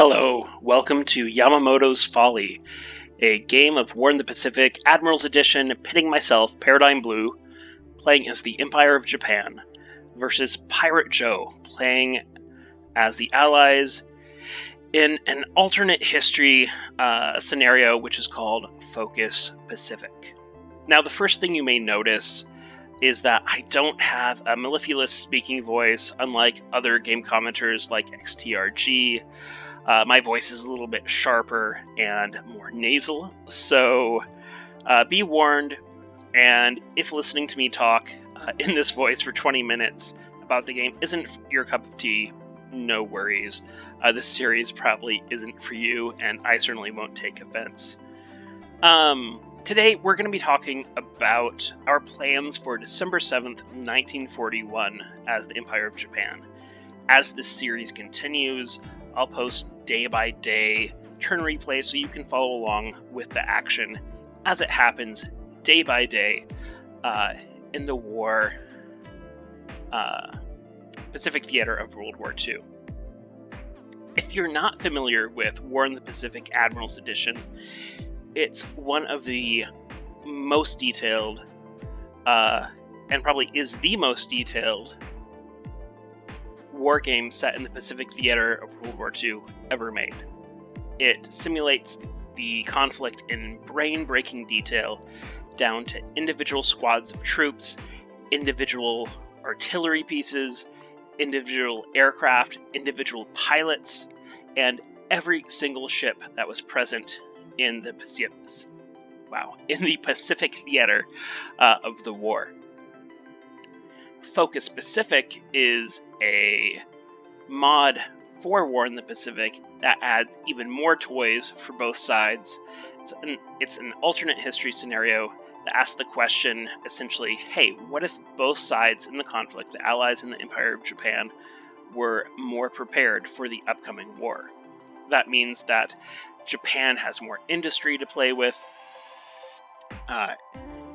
Hello, welcome to Yamamoto's Folly, a game of War in the Pacific, Admiral's Edition, pitting myself, paradigmblue, playing as the Empire of Japan, versus Piratejoe, playing as the Allies in an alternate history scenario which is called Focus Pacific. Now, the first thing you may notice is that I don't have a mellifluous speaking voice, unlike other game commenters like XTRG. My voice is a little bit sharper and more nasal, so be warned, and if listening to me talk in this voice for 20 minutes about the game isn't your cup of tea, no worries. This series probably isn't for you, and I certainly won't take offense. Today we're going to be talking about our plans for December 7th, 1941 as the Empire of Japan. As this series continues, I'll post day-by-day turn replays so you can follow along with the action as it happens day by day in the war Pacific theater of World War II. If you're not familiar with War in the Pacific Admiral's Edition, it's one of the most detailed, and probably is the most detailed, war game set in the Pacific theater of World War II ever made. It simulates the conflict in brain-breaking detail, down to individual squads of troops, individual artillery pieces, individual aircraft, individual pilots, and every single ship that was present in the Pacific theater of the war. Focus Pacific is a mod for War in the Pacific that adds even more toys for both sides. It's an alternate history scenario that asks the question, essentially, hey, what if both sides in the conflict, the Allies and the Empire of Japan, were more prepared for the upcoming war? That means that Japan has more industry to play with,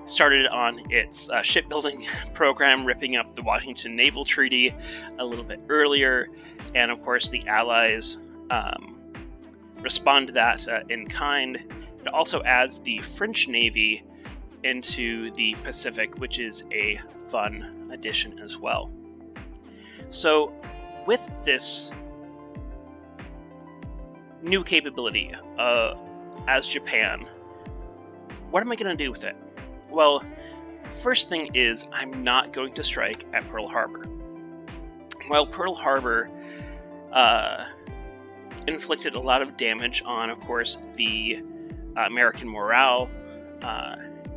started on its shipbuilding program, ripping up the Washington Naval Treaty a little bit earlier, and of course the Allies respond to that in kind. It also adds the French Navy into the Pacific, which is a fun addition as well. So with this new capability as Japan, what am I going to do with it? Well, first thing is I'm not going to strike at Pearl Harbor. While Pearl Harbor inflicted a lot of damage on, of course, the American morale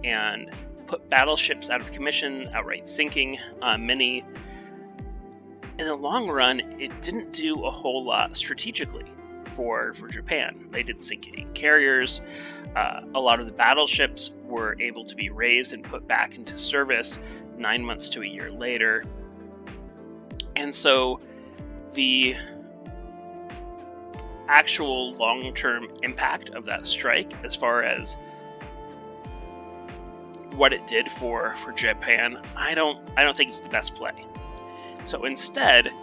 and put battleships out of commission, outright sinking many, in the long run, it didn't do a whole lot strategically for Japan. They did sink 8 carriers. A lot of the battleships were able to be raised and put back into service 9 months to a year later. And so the actual long-term impact of that strike, as far as what it did for Japan, I don't think it's the best play. So instead,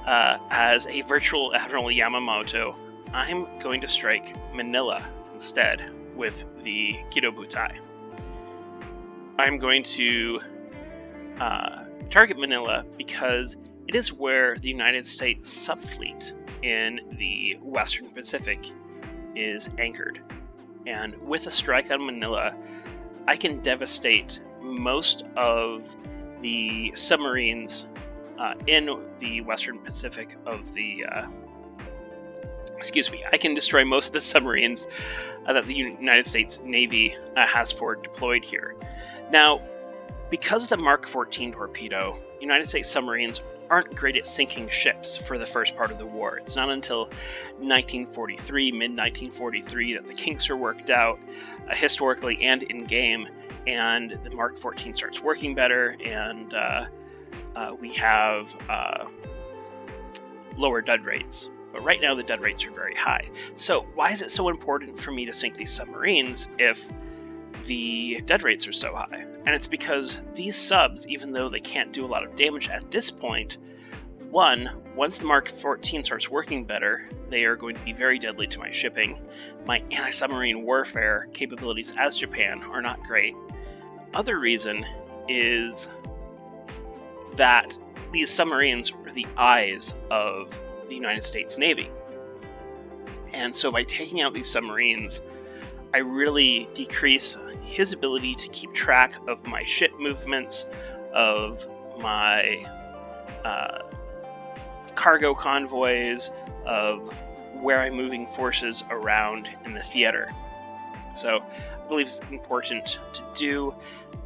as a virtual Admiral Yamamoto, I'm going to strike Manila instead with the Kido Butai. I'm going to target Manila because it is where the United States subfleet in the Western Pacific is anchored. And with a strike on Manila, I can devastate most of the submarines in the Western Pacific of the I can destroy most of the submarines that the United States Navy has deployed here. Now, because of the Mark 14 torpedo, United States submarines aren't great at sinking ships for the first part of the war. It's not until mid-1943, that the kinks are worked out, historically and in-game, and the Mark 14 starts working better, and we have lower dud rates. But right now the dud rates are very high. So why is it so important for me to sink these submarines if the dud rates are so high? And it's because these subs, even though they can't do a lot of damage at this point, One, once the Mark 14 starts working better, they are going to be very deadly to my shipping. My anti-submarine warfare capabilities as Japan are not great. The other reason is that these submarines are the eyes of the United States Navy. And so by taking out these submarines, I really decrease his ability to keep track of my ship movements, of my cargo convoys, of where I'm moving forces around in the theater. So I believe it's important to do.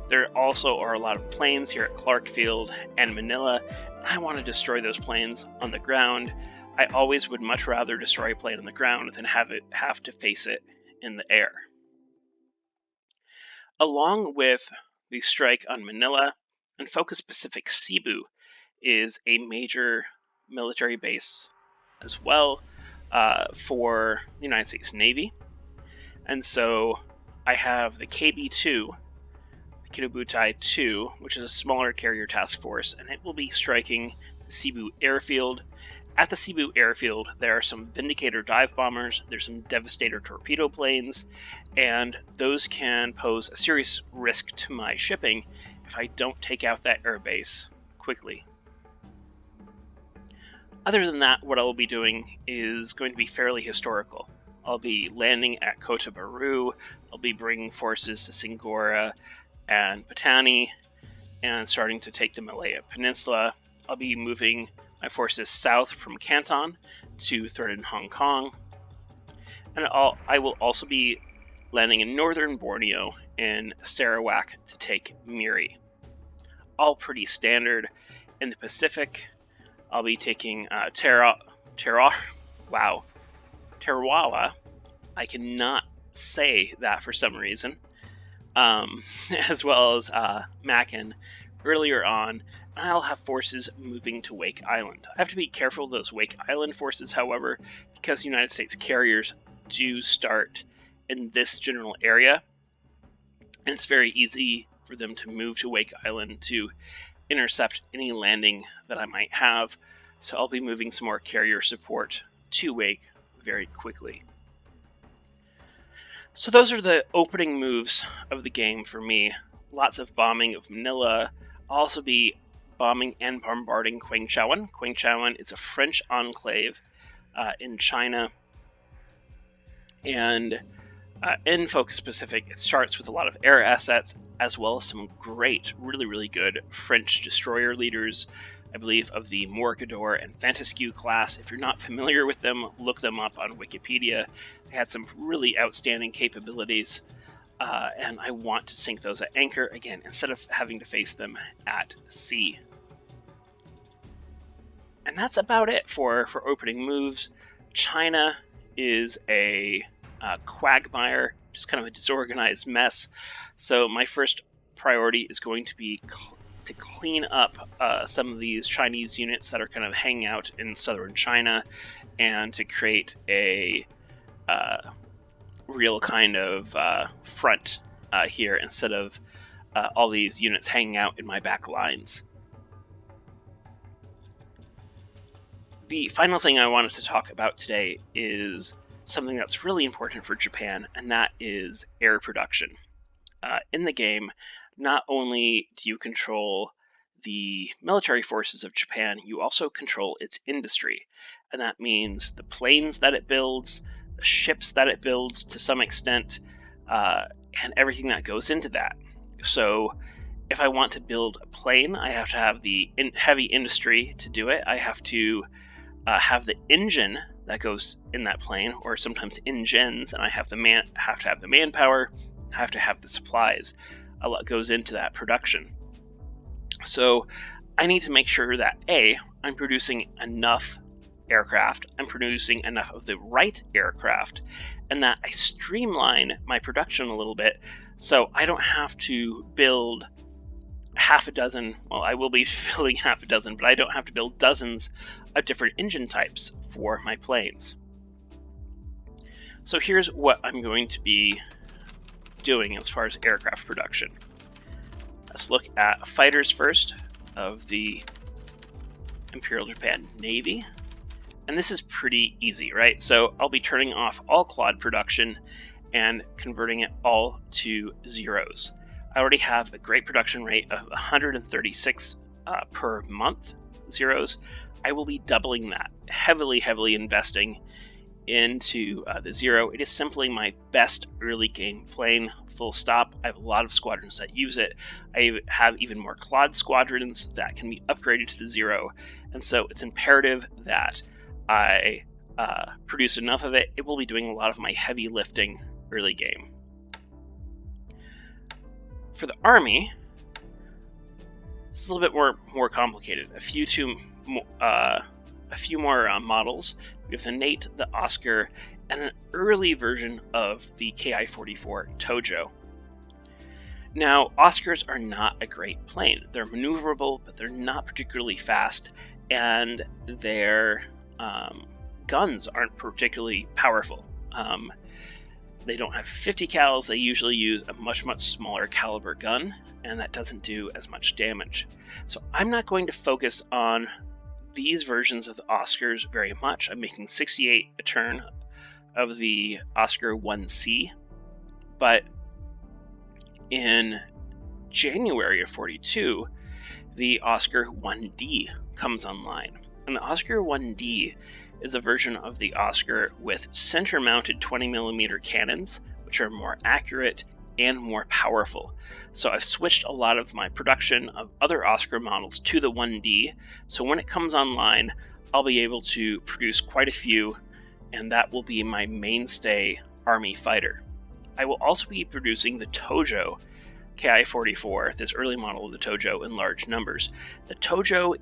There also are a lot of planes here at Clark Field and Manila, and I want to destroy those planes on the ground. I always would much rather destroy a plane on the ground than have to face it in the air. Along with the strike on Manila, and Focus Pacific Cebu is a major military base as well for the United States Navy. And so I have the KB-2, the Kitabutai 2, which is a smaller carrier task force, and it will be striking the Cebu airfield. At the Cebu airfield, there are some Vindicator dive bombers, there's some Devastator torpedo planes, and those can pose a serious risk to my shipping if I don't take out that airbase quickly. Other than that, what I'll be doing is going to be fairly historical. I'll be landing at Kota Baru, I'll be bringing forces to Singora and Patani, and starting to take the Malaya Peninsula. I'll be moving my forces south from Canton to threaten Hong Kong, and I will also be landing in northern Borneo in Sarawak to take Miri. All pretty standard. In the Pacific, I'll be taking Tarawa. I cannot say that for some reason. As well as Makin earlier on. I'll have forces moving to Wake Island. I have to be careful of those Wake Island forces, however, because United States carriers do start in this general area, and it's very easy for them to move to Wake Island to intercept any landing that I might have, so I'll be moving some more carrier support to Wake very quickly. So those are the opening moves of the game for me. Lots of bombing of Manila. I'll also be bombing and bombarding Quangchawan. Quangchawan is a French enclave in China, and in Focus Pacific, it starts with a lot of air assets, as well as some great, really good French destroyer leaders, I believe, of the Morgador and Fantasque class. If you're not familiar with them, look them up on Wikipedia. They had some really outstanding capabilities, and I want to sink those at anchor, again, instead of having to face them at sea. And that's about it for opening moves. China is a quagmire, just kind of a disorganized mess. So my first priority is going to be to clean up some of these Chinese units that are kind of hanging out in southern China, and to create a real kind of front here, instead of all these units hanging out in my back lines. The final thing I wanted to talk about today is something that's really important for Japan, and that is air production. In the game, not only do you control the military forces of Japan, you also control its industry. And that means the planes that it builds, the ships that it builds to some extent, and everything that goes into that. So if I want to build a plane, I have to have the heavy industry to do it. I have to have the engine that goes in that plane, or sometimes engines, and I have to have the manpower, I have to have the supplies. A lot goes into that production. So I need to make sure that A, I'm producing enough aircraft, I'm producing enough of the right aircraft, and that I streamline my production a little bit so I don't have to build half a dozen, well, I will be building half a dozen, but I don't have to build dozens of different engine types for my planes. So here's what I'm going to be doing as far as aircraft production. Let's look at fighters first of the Imperial Japan Navy. And this is pretty easy, right? So I'll be turning off all quad production and converting it all to zeros. I already have a great production rate of 136 per month zeros. I will be doubling that, heavily investing into the zero. It is simply my best early game plane, full stop. I have a lot of squadrons that use it. I have even more Claude squadrons that can be upgraded to the zero, and so it's imperative that I produce enough of it. It will be doing a lot of my heavy lifting early game. For the army, it's a little bit more complicated. A few more models. We have the Nate, the Oscar, and an early version of the Ki-44 Tojo. Now, Oscars are not a great plane. They're maneuverable, but they're not particularly fast, and their guns aren't particularly powerful. They don't have 50 cals. They usually use a much smaller caliber gun, and that doesn't do as much damage. So I'm not going to focus on these versions of the Oscars very much. I'm making 68 a turn of the Oscar 1C, but in January of 42, the Oscar 1D comes online. And the Oscar 1D is a version of the Oscar with center-mounted 20mm cannons, which are more accurate and more powerful. So I've switched a lot of my production of other Oscar models to the 1D, so when it comes online, I'll be able to produce quite a few, and that will be my mainstay army fighter. I will also be producing the Tojo Ki-44, this early model of the Tojo, in large numbers. The Tojo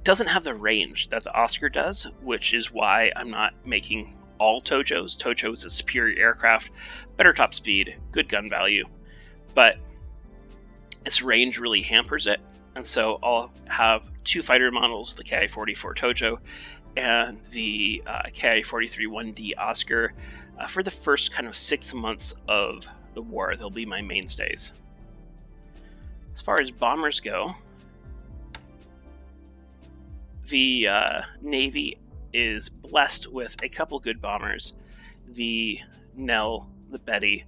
doesn't have the range that the Oscar does, which is why I'm not making all Tojos. Tojo is a superior aircraft, better top speed, good gun value, but its range really hampers it, and so I'll have two fighter models, the Ki-44 Tojo and the Ki-43 1D Oscar, for the first kind of 6 months of the war. They'll be my mainstays. As far as bombers go, the Navy is blessed with a couple good bombers, the Nell, the Betty,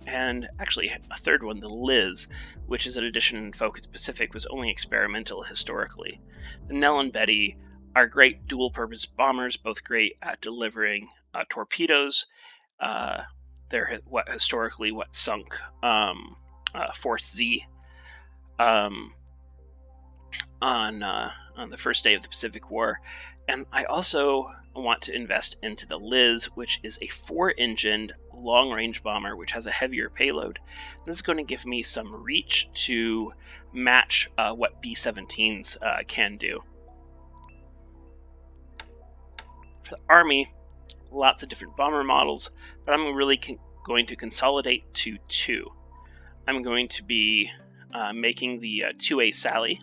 and actually a third one, the Liz, which is an addition in Focus Pacific, was only experimental historically. The Nell and Betty are great dual-purpose bombers, both great at delivering torpedoes. They're what sunk Force Z on the first day of the Pacific War. And I also want to invest into the Liz, which is a 4-engined long-range bomber which has a heavier payload. This is going to give me some reach to match what B-17s can do. For the Army, lots of different bomber models, but I'm really going to consolidate to two. I'm going to be making the 2A Sally,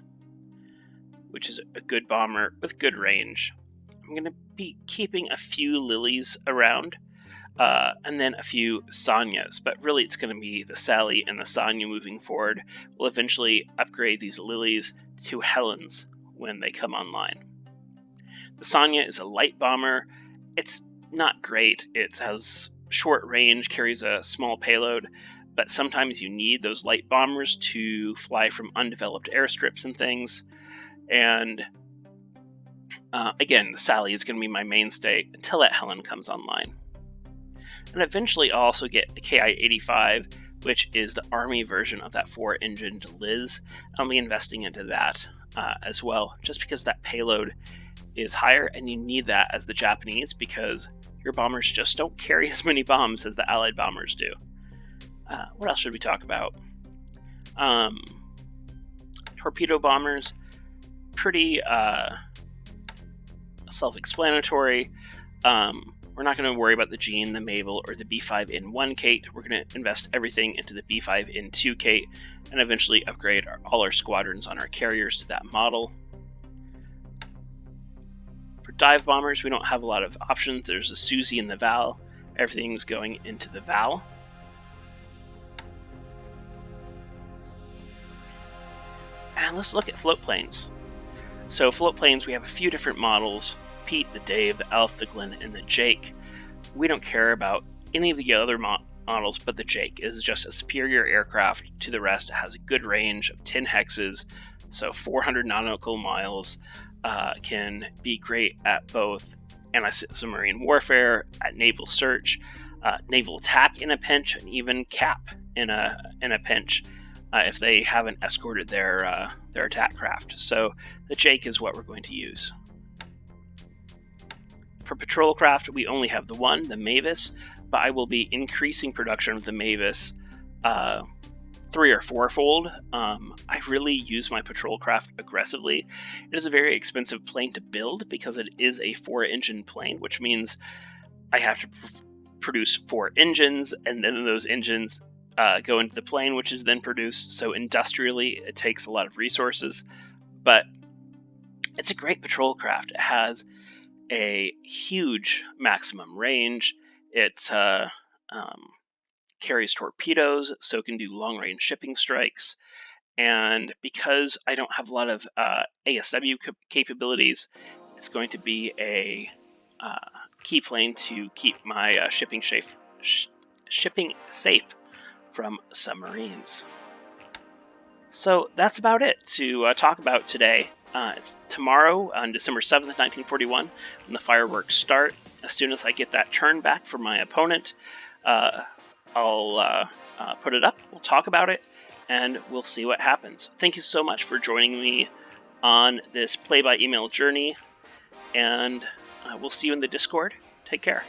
which is a good bomber with good range. I'm going to be keeping a few Lilies around, and then a few Sanyas, but really it's going to be the Sally and the Sanya moving forward. We'll eventually upgrade these Lilies to Helens when they come online. The Sanya is a light bomber. It's not great. It has short range, carries a small payload, but sometimes you need those light bombers to fly from undeveloped airstrips and things. And again, the Sally is going to be my mainstay until that Helen comes online. And eventually I'll also get a Ki-85, which is the Army version of that 4-engined Liz. I'll be investing into that as well, just because that payload is higher, and you need that as the Japanese, because your bombers just don't carry as many bombs as the Allied bombers do. What else should we talk about? Torpedo bombers, pretty self-explanatory. We're not going to worry about the Jean, the Mabel, or the B5N1 Kate. We're going to invest everything into the B5N2 Kate, and eventually upgrade all our squadrons on our carriers to that model. For dive bombers, we don't have a lot of options. There's the Susie and the Val. Everything's going into the Val. And And let's look at float planes. So float planes, we have a few different models: Pete, the Dave, the Elf, the Glenn, and the Jake. We don't care about any of the other models, but the Jake is just a superior aircraft to the rest. It has a good range of 10 hexes, so 400 nautical miles, can be great at both anti-submarine warfare, at naval search, naval attack in a pinch, and even cap in a pinch if they haven't escorted their attack craft. So the Jake is what we're going to use. For patrol craft, we only have the one, the Mavis, but I will be increasing production of the Mavis 3 or 4-fold. I really use my patrol craft aggressively. It is a very expensive plane to build because it is a 4-engine plane, which means I have to produce 4 engines, and then those engines go into the plane, which is then produced. So industrially, it takes a lot of resources, but it's a great patrol craft. It has a huge maximum range. It carries torpedoes, so it can do long-range shipping strikes. And because I don't have a lot of ASW capabilities, it's going to be a key plane to keep my shipping safe from submarines. So that's about it to talk about today. It's tomorrow on December 7th, 1941, when the fireworks start. As soon as I get that turn back from my opponent, I'll put it up, we'll talk about it, and we'll see what happens. Thank you so much for joining me on this play-by-email journey, and we'll see you in the Discord. Take care.